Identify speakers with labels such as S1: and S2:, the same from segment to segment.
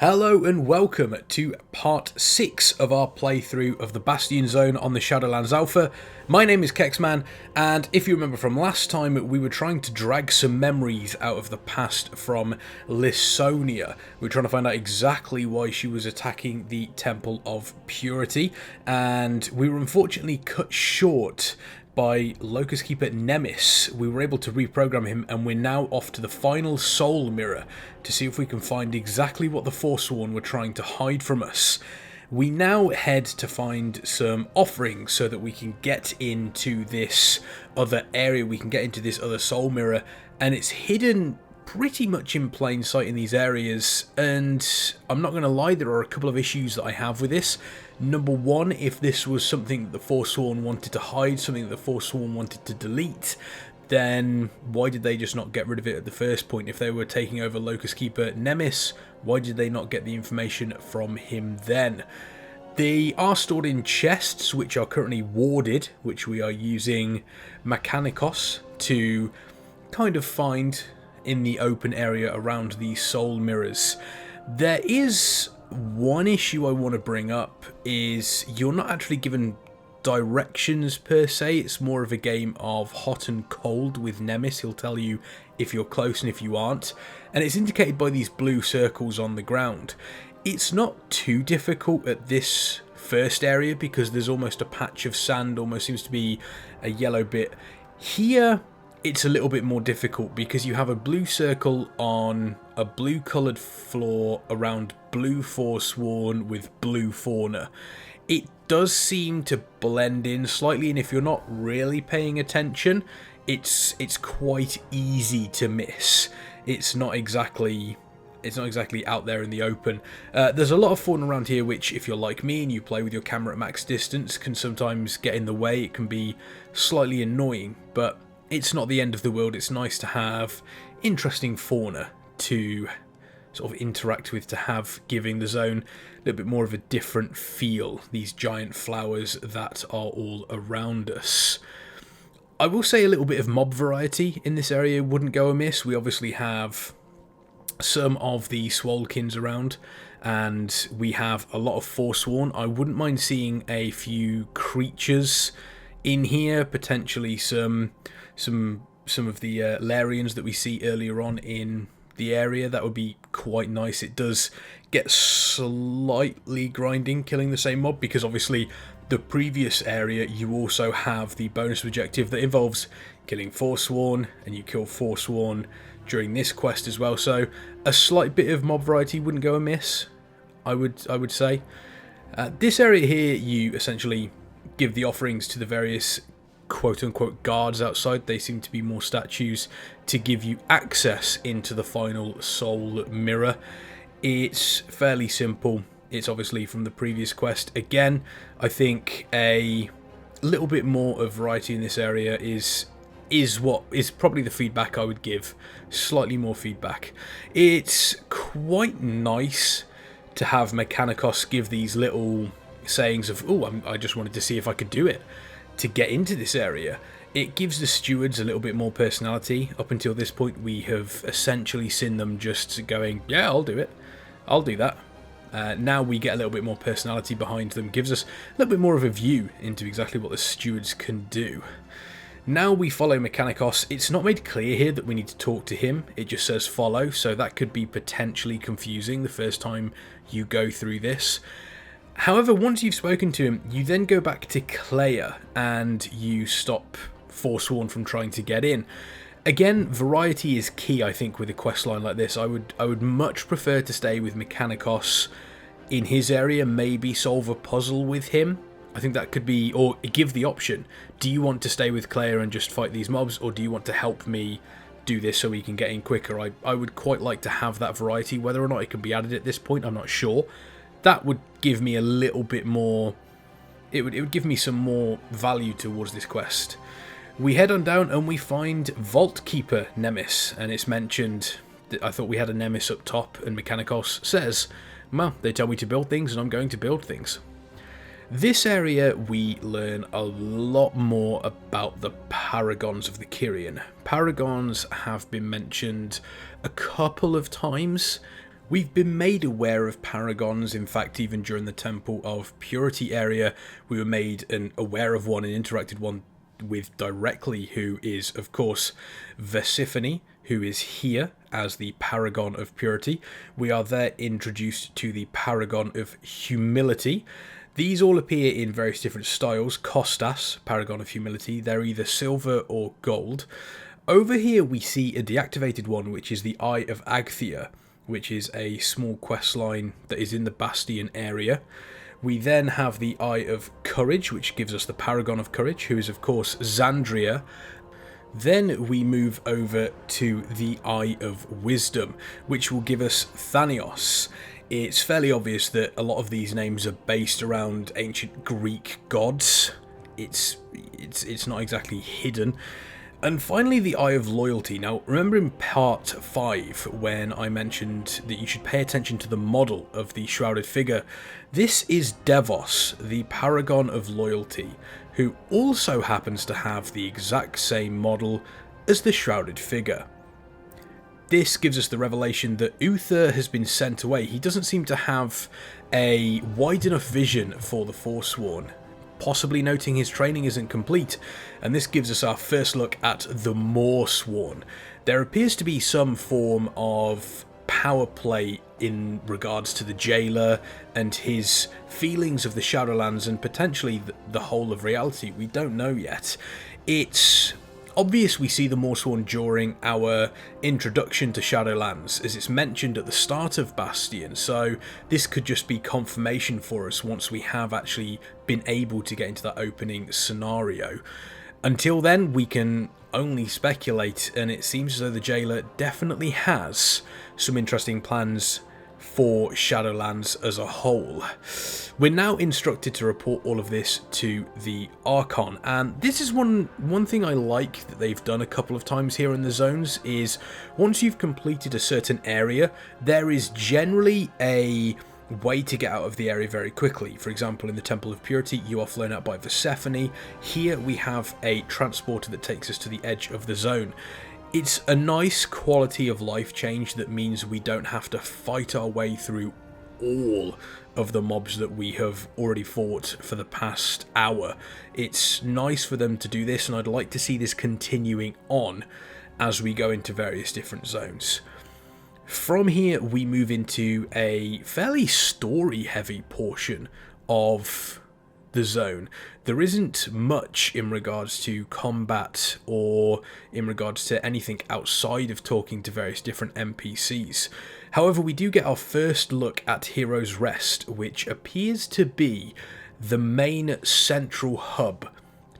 S1: Hello and welcome to part 6 of our playthrough of the Bastion zone on the Shadowlands Alpha. My name is Kexman, and if you remember from last time, we were trying to drag some memories out of the past from Elysion. We were trying to find out exactly why she was attacking the Temple of Purity, and we were unfortunately cut short by Locust Keeper Nemesis. We were able to reprogram him, and we're now off to the final soul mirror to see if we can find exactly what the Forsworn were trying to hide from us. We now head to find some offerings so that we can get into this other area, we can get into this other soul mirror, and it's hidden pretty much in plain sight in these areas, and I'm not going to lie, there are a couple of issues that I have with this. Number one, if this was something that the Forsworn wanted to hide, something that the Forsworn wanted to delete, then why did they just not get rid of it at the first point? If they were taking over Locust Keeper Nemesis, why did they not get the information from him then? They are stored in chests, which are currently warded, which we are using Mechanicos to kind of find in the open area around these soul mirrors. There is one issue I want to bring up, is you're not actually given directions per se. It's more of a game of hot and cold with Nemesis. He'll tell you if you're close and if you aren't, and it's indicated by these blue circles on the ground. It's not too difficult at this first area because there's almost a patch of sand, almost seems to be a yellow bit. Here it's a little bit more difficult because you have a blue circle on a blue coloured floor around blue Forsworn with blue fauna. It does seem to blend in slightly, and if you're not really paying attention, it's quite easy to miss. It's not exactly out there in the open. There's a lot of fauna around here which, if you're like me and you play with your camera at max distance, can sometimes get in the way. It can be slightly annoying, but it's not the end of the world. It's nice to have interesting fauna to sort of interact with, to have, giving the zone a little bit more of a different feel. These giant flowers that are all around us. I will say a little bit of mob variety in this area wouldn't go amiss. We obviously have some of the Swolekins around, and we have a lot of Forsworn. I wouldn't mind seeing a few creatures in here, potentially some of the Larians that we see earlier on in the area. That would be quite nice. It does get slightly grinding killing the same mob, because obviously the previous area you also have the bonus objective that involves killing Forsworn, and you kill Forsworn during this quest as well, so a slight bit of mob variety wouldn't go amiss, I would say. This area here, you essentially give the offerings to the various quote-unquote guards outside. They seem to be more statues to give you access into the final soul mirror. It's fairly simple. It's obviously from the previous quest. Again, I think a little bit more of variety in this area is what is probably the feedback I would give. Slightly more feedback. It's quite nice to have Mechanicos give these little sayings of, oh, I just wanted to see if I could do it to get into this area. It gives the stewards a little bit more personality. Up until this point, we have essentially seen them just going, yeah, I'll do it, I'll do that. Now we get a little bit more personality behind them, gives us a little bit more of a view into exactly what the stewards can do. Now we follow Mechanicos. It's not made clear here that we need to talk to him. It just says follow, so that could be potentially confusing the first time you go through this. However, once you've spoken to him, you then go back to Claire and you stop Forsworn from trying to get in. Again, variety is key, I think, with a questline like this. I would much prefer to stay with Mechanicos in his area, maybe solve a puzzle with him. I think that could be, or give the option. Do you want to stay with Claire and just fight these mobs, or do you want to help me do this so we can get in quicker? I would quite like to have that variety. Whether or not it can be added at this point, I'm not sure. That would give me a little bit more, it would give me some more value towards this quest. We head on down and we find Vault Keeper Nemesis, and it's mentioned that I thought we had a Nemesis up top, and Mechanicos says, well, they tell me to build things and I'm going to build things. This area we learn a lot more about the Paragons of the Kyrian. Paragons have been mentioned a couple of times We've been made aware of Paragons. In fact, even during the Temple of Purity area, we were made aware of one and interacted one with directly, who is, of course, Versiphone, who is here as the Paragon of Purity. We are there introduced to the Paragon of Humility. These all appear in various different styles. Costas, Paragon of Humility, they're either silver or gold. Over here we see a deactivated one, which is the Eye of Agthia, which is a small quest line that is in the Bastion area. We then have the Eye of Courage, which gives us the Paragon of Courage, who is of course Xandria. Then we move over to the Eye of Wisdom, which will give us Thanios. It's fairly obvious that a lot of these names are based around ancient Greek gods. It's not exactly hidden. And finally, the Eye of Loyalty. Now, remember in part 5 when I mentioned that you should pay attention to the model of the shrouded figure? This is Devos, the Paragon of Loyalty, who also happens to have the exact same model as the shrouded figure. This gives us the revelation that Uther has been sent away. He doesn't seem to have a wide enough vision for the Forsworn, possibly noting his training isn't complete, and this gives us our first look at the Moorsworn. There appears to be some form of power play in regards to the jailer and his feelings of the Shadowlands and potentially the whole of reality. We don't know yet. It's obvious we see the Moorsworn during our introduction to Shadowlands, as it's mentioned at the start of Bastion, so this could just be confirmation for us once we have actually been able to get into that opening scenario. Until then, we can only speculate, and it seems as though the jailer definitely has some interesting plans for Shadowlands as a whole. We're now instructed to report all of this to the Archon, and this is one thing I like that they've done a couple of times here in the zones, is once you've completed a certain area, there is generally a way to get out of the area very quickly. For example, in the Temple of Purity, you are flown out by Versiphone. Here we have a transporter that takes us to the edge of the zone. It's a nice quality of life change that means we don't have to fight our way through all of the mobs that we have already fought for the past hour. It's nice for them to do this, and I'd like to see this continuing on as we go into various different zones. From here, we move into a fairly story-heavy portion of the zone. There isn't much in regards to combat or in regards to anything outside of talking to various different NPCs. However, we do get our first look at Hero's Rest, which appears to be the main central hub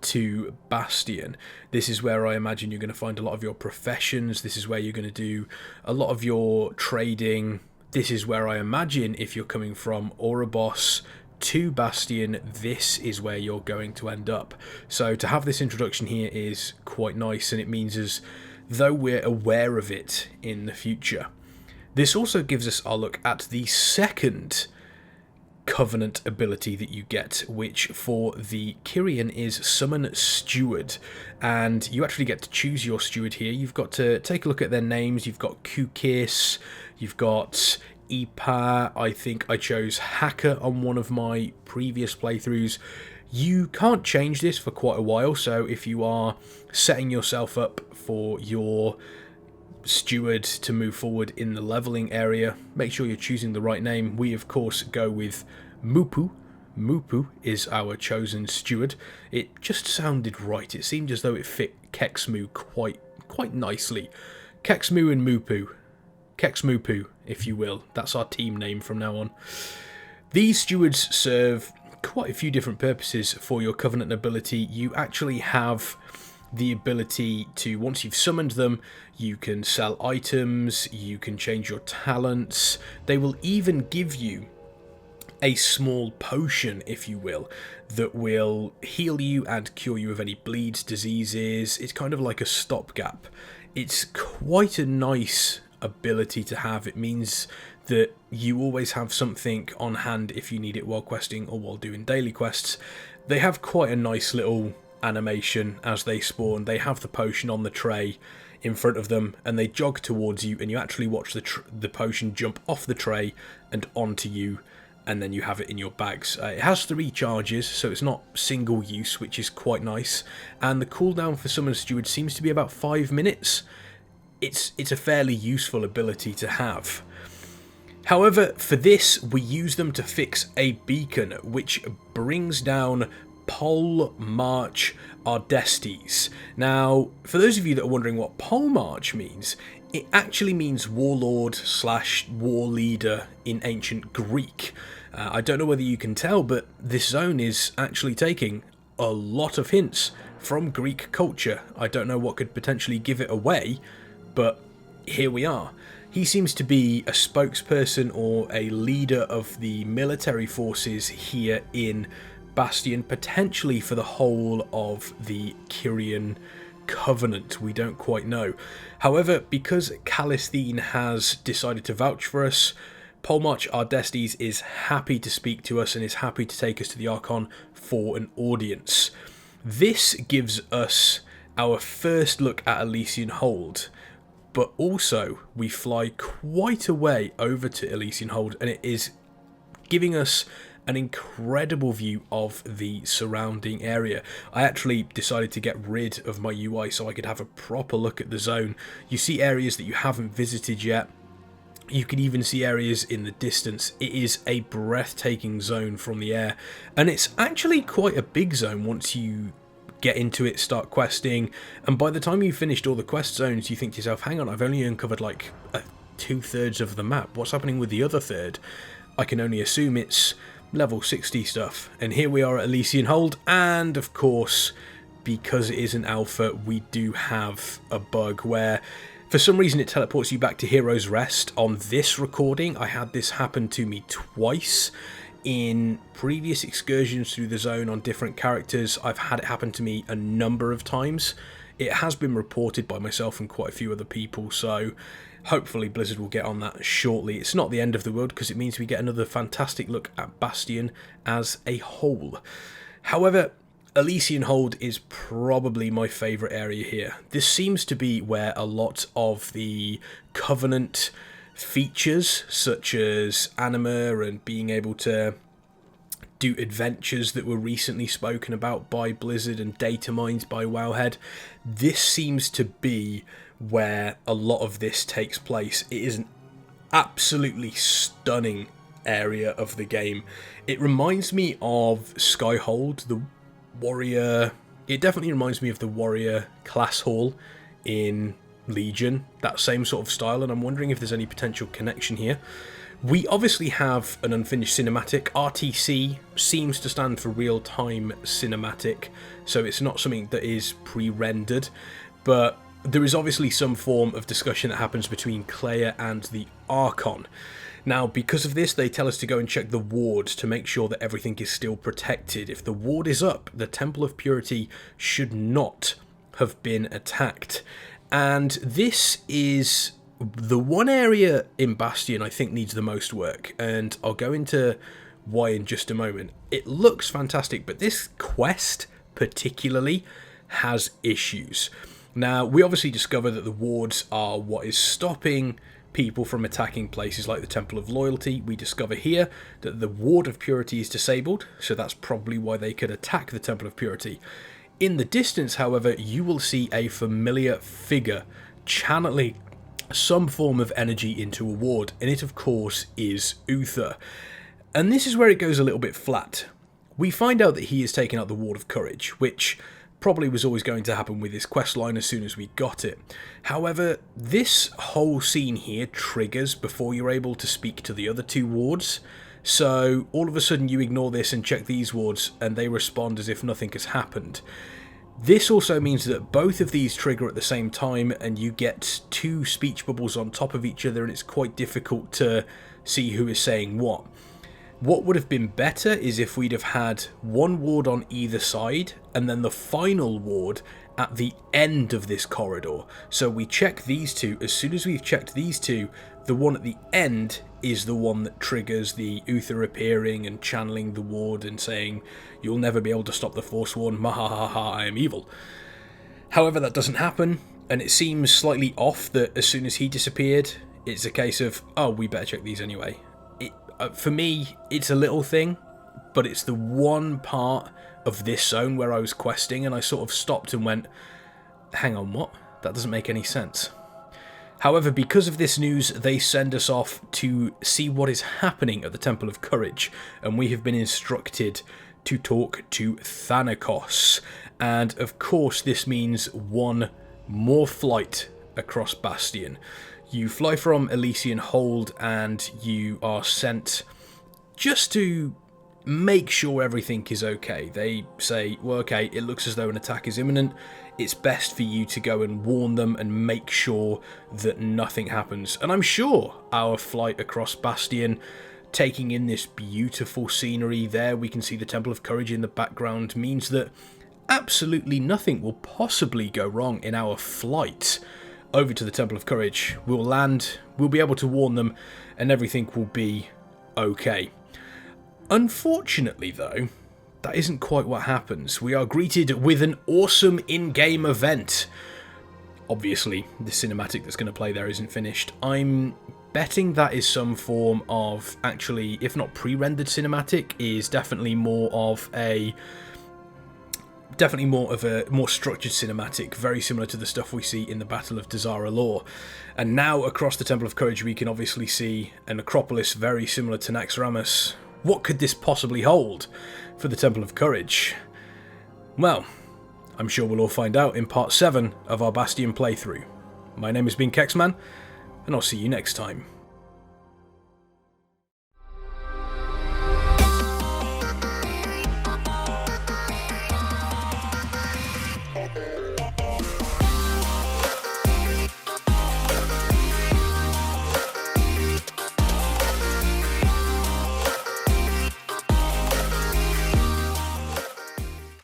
S1: to Bastion. This is where I imagine you're going to find a lot of your professions. This is where you're going to do a lot of your trading. This is where I imagine if you're coming from Oribos to Bastion, this is where you're going to end up. So to have this introduction here is quite nice, and it means as though we're aware of it in the future. This also gives us our look at the second Covenant ability that you get, which for the Kyrian is Summon Steward, and you actually get to choose your steward here. You've got to take a look at their names. You've got Kukis, you've got Ipa. I think I chose Hacker on one of my previous playthroughs. You can't change this for quite a while, so if you are setting yourself up for your steward to move forward in the leveling area, make sure you're choosing the right name. We of course go with Mupu. Mupu is our chosen steward. It just sounded right. It seemed as though it fit Kexmu quite nicely. Kexmu and Mupu. Kexmupu, if you will. That's our team name from now on. These stewards serve quite a few different purposes for your Covenant ability. You actually have the ability to, once you've summoned them, you can sell items, you can change your talents. They will even give you a small potion, if you will, that will heal you and cure you of any bleeds, diseases. It's kind of like a stopgap. It's quite a nice ability to have. It means that you always have something on hand if you need it while questing or while doing daily quests. They have quite a nice little animation as they spawn. They have the potion on the tray in front of them, and they jog towards you, and you actually watch the potion jump off the tray and onto you, and then you have it in your bags. It has 3 charges, so it's not single use, which is quite nice, and the cooldown for Summon Steward seems to be about 5 minutes. It's a fairly useful ability to have. However, for this, we use them to fix a beacon, which brings down Pole March Ardestes. Now, for those of you that are wondering what Pole March means, it actually means warlord / war leader in ancient Greek. I don't know whether you can tell, but this zone is actually taking a lot of hints from Greek culture. I don't know what could potentially give it away, but here we are. He seems to be a spokesperson or a leader of the military forces here in Bastion, potentially for the whole of the Kyrian Covenant. We don't quite know. However, because Calistine has decided to vouch for us, Polmarch Ardestes is happy to speak to us and is happy to take us to the Archon for an audience. This gives us our first look at Elysion Hold, but also we fly quite a way over to Elysion Hold, and it is giving us an incredible view of the surrounding area. I actually decided to get rid of my UI so I could have a proper look at the zone. You see areas that you haven't visited yet. You can even see areas in the distance. It is a breathtaking zone from the air, and it's actually quite a big zone once you get into it, start questing, and by the time you've finished all the quest zones, you think to yourself, hang on, I've only uncovered like 2/3 of the map. What's happening with the other third? I can only assume it's level 60 stuff. And here we are at Elysion Hold, and of course, because it is an alpha, we do have a bug where for some reason it teleports you back to Hero's Rest. On this recording, I had this happen to me twice. In previous excursions through the zone on different characters, I've had it happen to me a number of times. It has been reported by myself and quite a few other people, so hopefully Blizzard will get on that shortly. It's not the end of the world, because it means we get another fantastic look at Bastion as a whole. However, Elysion Hold is probably my favourite area here. This seems to be where a lot of the Covenant features, such as anima and being able to do adventures that were recently spoken about by Blizzard and data mines by Wowhead, this seems to be where a lot of this takes place. It is an absolutely stunning area of the game. It reminds me of Skyhold, the warrior. It definitely reminds me of the warrior class hall in Legion, that same sort of style, and I'm wondering if there's any potential connection here. We obviously have an unfinished cinematic. RTC seems to stand for real-time cinematic, so it's not something that is pre-rendered, but there is obviously some form of discussion that happens between Claire and the Archon. Now, because of this, they tell us to go and check the ward to make sure that everything is still protected. If the ward is up, the Temple of Purity should not have been attacked. And this is the one area in Bastion I think needs the most work, and I'll go into why in just a moment. It looks fantastic, but this quest particularly has issues. Now, we obviously discover that the wards are what is stopping people from attacking places like the Temple of Loyalty. We discover here that the Ward of Purity is disabled, so that's probably why they could attack the Temple of Purity. In the distance, however, you will see a familiar figure channeling some form of energy into a ward, and it of course is Uther. And this is where it goes a little bit flat. We find out that he has taken out the Ward of Courage, which probably was always going to happen with this questline as soon as we got it. However, this whole scene here triggers before you're able to speak to the other 2 wards, so all of a sudden you ignore this and check these wards and they respond as if nothing has happened. This also means that both of these trigger at the same time, and you get 2 speech bubbles on top of each other, and it's quite difficult to see who is saying what. What would have been better is if we'd have had one ward on either side, and then the final ward at the end of this corridor. So we check these 2. As soon as we've checked these 2, the one at the end is the one that triggers the Uther appearing and channeling the ward and saying, "You'll never be able to stop the Forsworn, mahahaha, I am evil." However, that doesn't happen. And it seems slightly off that as soon as he disappeared, it's a case of, oh, we better check these anyway. For me, it's a little thing, but it's the one part of this zone where I was questing and I sort of stopped and went, hang on, what? That doesn't make any sense. However, because of this news, they send us off to see what is happening at the Temple of Courage, and we have been instructed to talk to Thanakos. And of course, this means one more flight across Bastion. You fly from Elysion Hold and you are sent just to make sure everything is okay. They say, well, okay, it looks as though an attack is imminent. It's best for you to go and warn them and make sure that nothing happens. And I'm sure our flight across Bastion, taking in this beautiful scenery there, we can see the Temple of Courage in the background, means that absolutely nothing will possibly go wrong in our flight over to the Temple of Courage. We'll land, we'll be able to warn them, and everything will be okay. Unfortunately, though, that isn't quite what happens. We are greeted with an awesome in-game event. Obviously, the cinematic that's going to play there isn't finished. I'm betting that is some form of, actually, if not pre-rendered cinematic, is definitely more of a more structured cinematic, very similar to the stuff we see in the Battle of Dazara Lore. And now, across the Temple of Courage, we can obviously see an Acropolis very similar to Naxxramas. What could this possibly hold for the Temple of Courage? Well, I'm sure we'll all find out in part 7 of our Bastion playthrough. My name has been Kexman, and I'll see you next time.